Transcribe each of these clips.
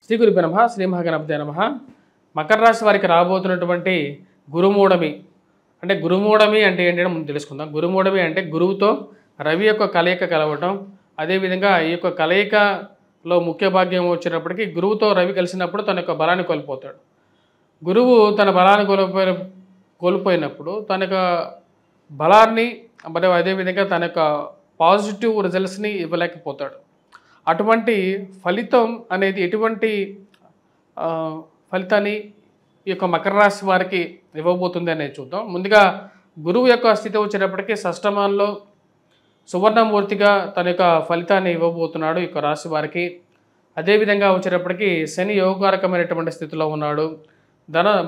శ్రీ గురుభ్యో నమః. శ్రీ మహాగణపతే నమః. మకర రాశి వారికి రాబోతున్నటువంటి గురుమూఢమి అంటే గురుమూఢమి అంటే ఏంటంటే ముందు తెలుసుకుందాం. గురుమూఢమి అంటే గురువుతో రవి యొక్క కలయిక కలవటం. అదేవిధంగా ఈ యొక్క కలయికలో ముఖ్య భాగ్యం వచ్చినప్పటికీ గురువుతో రవి కలిసినప్పుడు తన యొక్క బలాన్ని కోల్పోతాడు. గురువు తన బలాన్ని కోల్పోయినప్పుడు తన యొక్క బలాన్ని మరియు అదేవిధంగా తన యొక్క పాజిటివ్ రిజల్ట్స్ని ఇవ్వలేకపోతాడు. అటువంటి ఫలితం అనేది ఎటువంటి ఫలితాన్ని ఈ యొక్క మకర రాశి వారికి ఇవ్వబోతుంది అనేది చూద్దాం. ముందుగా గురువు యొక్క స్థితి వచ్చేటప్పటికీ షష్టమంలో సువర్ణమూర్తిగా తన యొక్క ఫలితాన్ని ఇవ్వబోతున్నాడు ఈ యొక్క రాశి వారికి. అదేవిధంగా వచ్చేటప్పటికీ శని యోగకారకమైనటువంటి స్థితిలో ఉన్నాడు.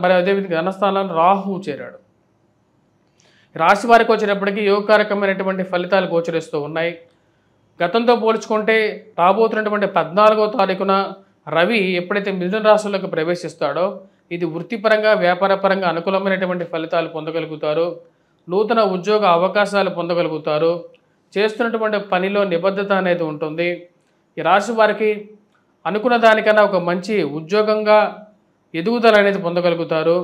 మరి అదేవిధంగా ధనస్థానంలో రాహువు చేరాడు. రాశి వారికి వచ్చేటప్పటికీ యోగకారకమైనటువంటి ఫలితాలు గోచరిస్తూ ఉన్నాయి. గతంతో పోల్చుకుంటే రాబోతున్నటువంటి 14వ తారీఖున రవి ఎప్పుడైతే మిథున రాశిలోకి ప్రవేశిస్తాడో ఇది వృత్తిపరంగా వ్యాపారపరంగా అనుకూలమైనటువంటి ఫలితాలు పొందగలుగుతారు. నూతన ఉద్యోగ అవకాశాలు పొందగలుగుతారు. చేస్తున్నటువంటి పనిలో నిబద్ధత అనేది ఉంటుంది. ఈ రాశి వారికి అనుకున్న దానికన్నా ఒక మంచి ఉద్యోగంగా ఎదుగుదల అనేది పొందగలుగుతారు.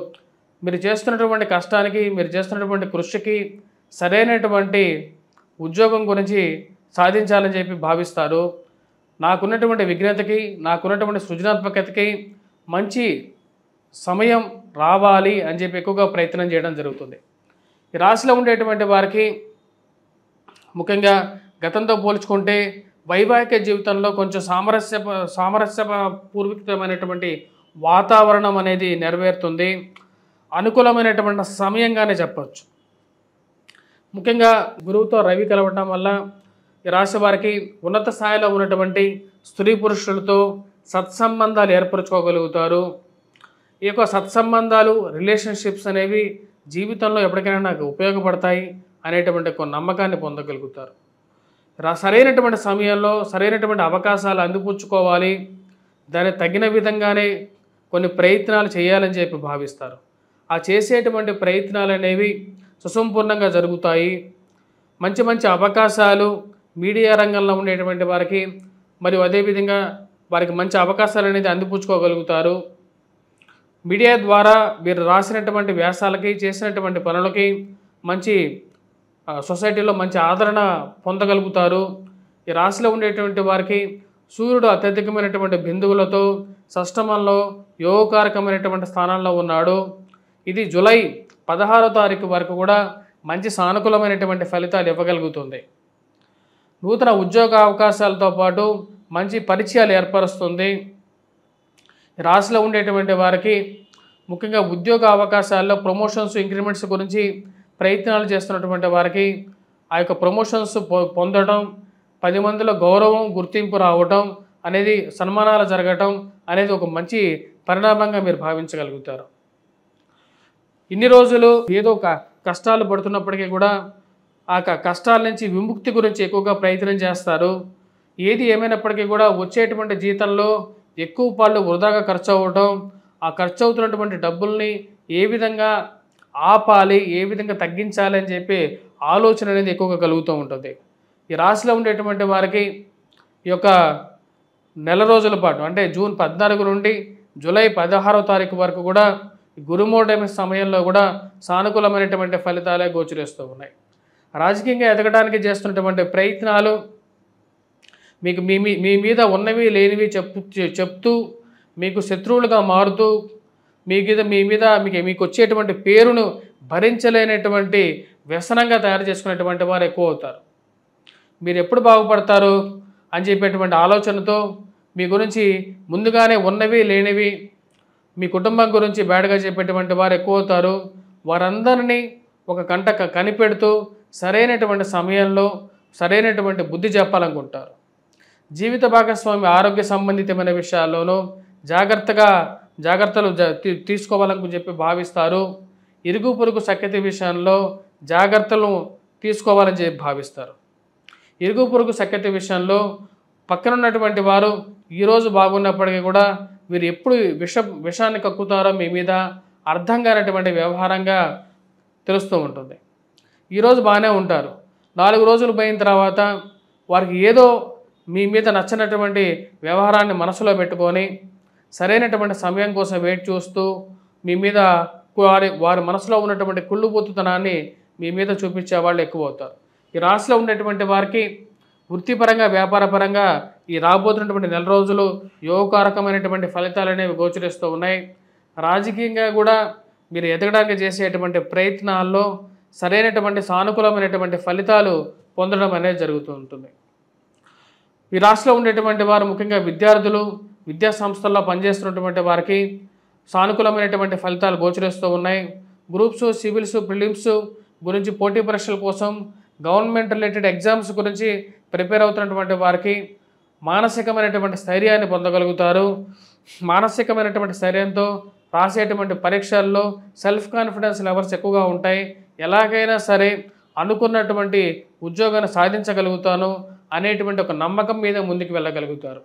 మీరు చేస్తున్నటువంటి కష్టానికి మీరు చేస్తున్నటువంటి కృషికి సరైనటువంటి ఉద్యోగం గురించి సాధించాలని చెప్పి భావిస్తారు. నాకున్నటువంటి విఘ్నతకి నాకున్నటువంటి సృజనాత్మకతకి మంచి సమయం రావాలి అని చెప్పి ఎక్కువగా ప్రయత్నం చేయడం జరుగుతుంది. ఈ రాశిలో ఉండేటువంటి వారికి ముఖ్యంగా గతంతో పోల్చుకుంటే వైవాహిక జీవితంలో కొంచెం సామరస్యపూర్వకమైనటువంటి వాతావరణం అనేది నెరవేరుతుంది. అనుకూలమైనటువంటి సమయంగానే చెప్పచ్చు. ముఖ్యంగా గురువుతో రవి కలవటం వల్ల ఈ రాశి వారికి ఉన్నత స్థాయిలో ఉన్నటువంటి స్త్రీ పురుషులతో సత్సంబంధాలు ఏర్పరచుకోగలుగుతారు. ఈ యొక్క సత్సంబంధాలు రిలేషన్షిప్స్ అనేవి జీవితంలో ఎప్పటికైనా నాకు ఉపయోగపడతాయి అనేటువంటి ఒక నమ్మకాన్ని పొందగలుగుతారు. సరైనటువంటి సమయంలో సరైనటువంటి అవకాశాలు అందిపుచ్చుకోవాలి, దానికి తగిన విధంగానే కొన్ని ప్రయత్నాలు చేయాలని చెప్పి భావిస్తారు. ఆ చేసేటువంటి ప్రయత్నాలు అనేవి సుసంపూర్ణంగా జరుగుతాయి. మంచి మంచి అవకాశాలు మీడియా రంగంలో ఉండేటువంటి వారికి మరియు అదేవిధంగా వారికి మంచి అవకాశాలు అనేది అందిపుచ్చుకోగలుగుతారు. మీడియా ద్వారా మీరు రాసినటువంటి వ్యాసాలకి చేసినటువంటి పనులకి మంచి సొసైటీలో మంచి ఆదరణ పొందగలుగుతారు. ఈ రాశిలో ఉండేటువంటి వారికి సూర్యుడు అత్యధికమైనటువంటి బిందువులతో షష్టమంలో యోగకారకమైనటువంటి స్థానంలో ఉన్నాడు. ఇది జూలై 16వ తారీఖు వరకు కూడా మంచి సానుకూలమైనటువంటి ఫలితాలు ఇవ్వగలుగుతుంది. నూతన ఉద్యోగ అవకాశాలతో పాటు మంచి పరిచయాలు ఏర్పరుస్తుంది. రాశిలో ఉండేటువంటి వారికి ముఖ్యంగా ఉద్యోగ అవకాశాల్లో ప్రమోషన్స్ ఇంక్రిమెంట్స్ గురించి ప్రయత్నాలు చేస్తున్నటువంటి వారికి ఆ యొక్క ప్రమోషన్స్ పొందడం, 10 మందిలో గౌరవం గుర్తింపు రావటం అనేది సన్మానాలు జరగటం అనేది ఒక మంచి పరిణామంగా మీరు భావించగలుగుతారు. ఇన్ని రోజులు ఏదో కష్టాలు పడుతున్నప్పటికీ కూడా ఆ కష్టాల నుంచి విముక్తి గురించి ఎక్కువగా ప్రయత్నం చేస్తారు. ఏది ఏమైనప్పటికీ కూడా వచ్చేటువంటి జీతంలో ఎక్కువ పాళ్ళు వృధాగా ఖర్చు అవ్వడం, ఆ ఖర్చు అవుతున్నటువంటి డబ్బుల్ని ఏ విధంగా ఆపాలి, ఏ విధంగా తగ్గించాలి అని చెప్పి ఆలోచన అనేది ఎక్కువగా కలుగుతూ ఉంటుంది. ఈ రాశిలో ఉండేటువంటి వారికి ఈ యొక్క నెల రోజుల పాటు అంటే జూన్ 14 నుండి జూలై 16వ తారీఖు వరకు కూడా గురుమూఢమి సమయంలో కూడా సానుకూలమైనటువంటి ఫలితాలే గోచరిస్తూ ఉన్నాయి. రాజకీయంగా ఎదగడానికి చేస్తున్నటువంటి ప్రయత్నాలు మీకు మీ మీద ఉన్నవి లేనివి చెప్తూ మీకు శత్రువులుగా మారుతూ మీకు వచ్చేటువంటి పేరును భరించలేనటువంటి వ్యసనంగా తయారు చేసుకునేటువంటి వారు ఎక్కువ అవుతారు. మీరు ఎప్పుడు బాగుపడతారు అని చెప్పేటువంటి ఆలోచనతో మీ గురించి ముందుగానే ఉన్నవి లేనివి మీ కుటుంబం గురించి బ్యాడ్గా చెప్పేటువంటి వారు ఎక్కువ అవుతారు. వారందరినీ ఒక కంట కనిపెడుతూ సరైనటువంటి సమయంలో సరైనటువంటి బుద్ధి చెప్పాలనుకుంటారు. జీవిత భాగస్వామి ఆరోగ్య సంబంధితమైన విషయాల్లోనూ జాగ్రత్తలు తీసుకోవాలని చెప్పి భావిస్తారు. ఇరుగు పొరుగు సఖ్యత విషయంలో జాగ్రత్తలు తీసుకోవాలని చెప్పి భావిస్తారు. ఇరుగు పొరుగు సఖ్యత విషయంలో పక్కన ఉన్నటువంటి వారు ఈరోజు బాగున్నప్పటికీ కూడా వీరు ఎప్పుడు విషాన్ని కక్కుతారో మీ మీద అర్థం కానటువంటి వ్యవహారంగా తెలుస్తూ ఉంటుంది. ఈరోజు బాగానే ఉంటారు, 4 రోజులు పోయిన తర్వాత వారికి ఏదో మీ మీద నచ్చనటువంటి వ్యవహారాన్ని మనసులో పెట్టుకొని సరైనటువంటి సమయం కోసం వెయిట్ చూస్తూ మీ మీద వారి మనసులో ఉన్నటువంటి కుళ్ళుబోతుతనాన్ని మీ మీద చూపించే వాళ్ళు ఎక్కువ అవుతారు. ఈ రాశిలో ఉండేటువంటి వారికి వృత్తిపరంగా వ్యాపారపరంగా ఈ రాబోతున్నటువంటి నెల రోజులు యోగకారకమైనటువంటి ఫలితాలు అనేవి గోచరిస్తూ ఉన్నాయి. రాజకీయంగా కూడా మీరు ఎదగడానికి చేసేటువంటి ప్రయత్నాల్లో సరైనటువంటి సానుకూలమైనటువంటి ఫలితాలు పొందడం అనేది జరుగుతూ ఉంటుంది. ఈ రాశిలో ఉండేటువంటి వారు ముఖ్యంగా విద్యార్థులు, విద్యా సంస్థల్లో పనిచేస్తున్నటువంటి వారికి సానుకూలమైనటువంటి ఫలితాలు గోచరిస్తూ ఉన్నాయి. గ్రూప్స్, సివిల్స్, ప్రిలిమ్స్ గురించి పోటీ పరీక్షల కోసం గవర్నమెంట్ రిలేటెడ్ ఎగ్జామ్స్ గురించి ప్రిపేర్ అవుతున్నటువంటి వారికి మానసికమైనటువంటి స్థైర్యాన్ని పొందగలుగుతారు. మానసికమైనటువంటి స్థైర్యంతో రాసేటువంటి పరీక్షల్లో సెల్ఫ్ కాన్ఫిడెన్స్ లెవెల్స్ ఎక్కువగా ఉంటాయి. ఎలాగైనా సరే అనుకున్నటువంటి ఉద్యోగాన్ని సాధించగలుగుతాను అనేటువంటి ఒక నమ్మకం మీద ముందుకు వెళ్ళగలుగుతారు.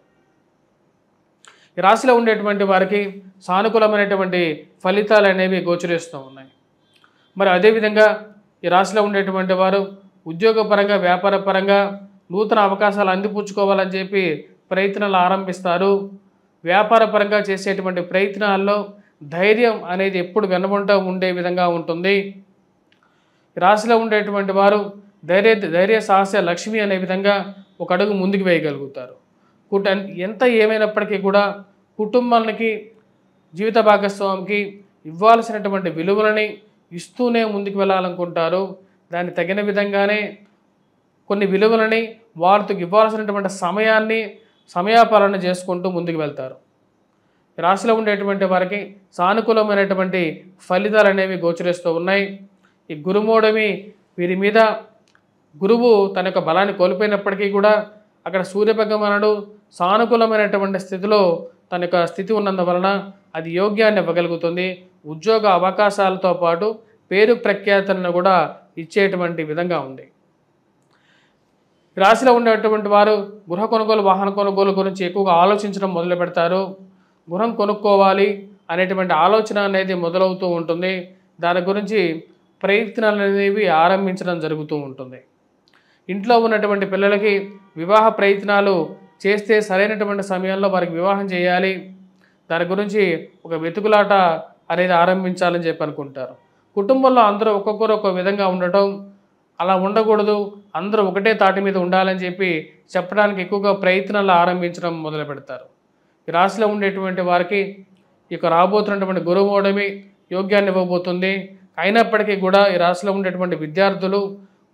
ఈ రాశిలో ఉండేటువంటి వారికి సానుకూలమైనటువంటి ఫలితాలు అనేవి గోచరిస్తూ ఉన్నాయి. మరి అదేవిధంగా ఈ రాశిలో ఉండేటువంటి వారు ఉద్యోగపరంగా, వ్యాపారపరంగా నూతన అవకాశాలు అందిపుచ్చుకోవాలని చెప్పి ప్రయత్నాలు ఆరంభిస్తారు. వ్యాపారపరంగా చేసేటువంటి ప్రయత్నాల్లో ధైర్యం అనేది ఎప్పుడు వెనుబంట ఉండే విధంగా ఉంటుంది. రాశిలో ఉండేటువంటి వారు ధైర్య సాహస లక్ష్మి అనే విధంగా ఒక అడుగు ముందుకు వేయగలుగుతారు. ఎంత ఏమైనప్పటికీ కూడా కుటుంబానికి, జీవిత భాగస్వామికి ఇవ్వాల్సినటువంటి విలువలని ఇస్తూనే ముందుకు వెళ్ళాలనుకుంటారు. దానికి తగిన విధంగానే కొన్ని విలువలని వారితో ఇవ్వాల్సినటువంటి సమయాపాలన చేసుకుంటూ ముందుకు వెళ్తారు. రాశిలో ఉండేటువంటి వారికి సానుకూలమైనటువంటి ఫలితాలు అనేవి గోచరిస్తూ ఉన్నాయి. ఈ గురుమూఢమి వీరి మీద గురువు తన యొక్క బలాన్ని కోల్పోయినప్పటికీ కూడా అక్కడ సూర్యభగవానుడు సానుకూలమైనటువంటి స్థితిలో తన యొక్క స్థితి ఉన్నందువలన అది యోగ్యాన్ని ఇవ్వగలుగుతుంది. ఉద్యోగ అవకాశాలతో పాటు పేరు ప్రఖ్యాతులను కూడా ఇచ్చేటువంటి విధంగా ఉంది. రాశిలో ఉండేటువంటి వారు గృహ కొనుగోలు, వాహన కొనుగోలు గురించి ఎక్కువగా ఆలోచించడం మొదలు పెడతారు. గృహం కొనుక్కోవాలి అనేటువంటి ఆలోచన అనేది మొదలవుతూ ఉంటుంది. దాని గురించి ప్రయత్నాలు అనేవి ఆరంభించడం జరుగుతూ ఉంటుంది. ఇంట్లో ఉన్నటువంటి పిల్లలకి వివాహ ప్రయత్నాలు చేస్తే సరైనటువంటి సమయంలో వారికి వివాహం చేయాలి, దాని గురించి ఒక వెతుకులాట అనేది ఆరంభించాలని చెప్పి అనుకుంటారు. కుటుంబంలో అందరూ ఒక్కొక్కరు ఒక విధంగా ఉండటం, అలా ఉండకూడదు, అందరూ ఒకటే తాటి మీద ఉండాలని చెప్పి చెప్పడానికి ఎక్కువగా ప్రయత్నాలు ఆరంభించడం మొదలు పెడతారు. ఈ రాశిలో ఉండేటువంటి వారికి ఇక రాబోతున్నటువంటి గురుమూఢమి యోగ్యాన్ని ఇవ్వబోతుంది. అయినప్పటికీ కూడా ఈ రాశిలో ఉండేటువంటి విద్యార్థులు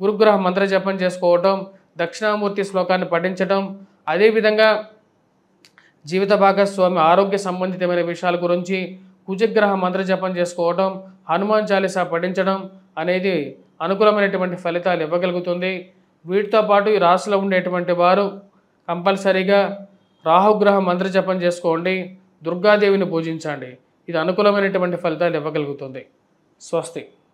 గురుగ్రహ మంత్ర జపం చేసుకోవటం, దక్షిణామూర్తి శ్లోకాన్ని పఠించడం, అదేవిధంగా జీవిత భాగస్వామి ఆరోగ్య సంబంధితమైన విషయాల గురించి కుజగ్రహ మంత్ర జపం చేసుకోవటం, హనుమాన్ చాలీసా పఠించడం అనేది అనుకూలమైనటువంటి ఫలితాలు ఇవ్వగలుగుతుంది. వీటితో పాటు ఈ రాశిలో ఉండేటువంటి వారు కంపల్సరీగా రాహుగ్రహ మంత్ర జపం చేసుకోండి, దుర్గాదేవిని పూజించండి. ఇది అనుకూలమైనటువంటి ఫలితాలు ఇవ్వగలుగుతుంది. స్వస్తి.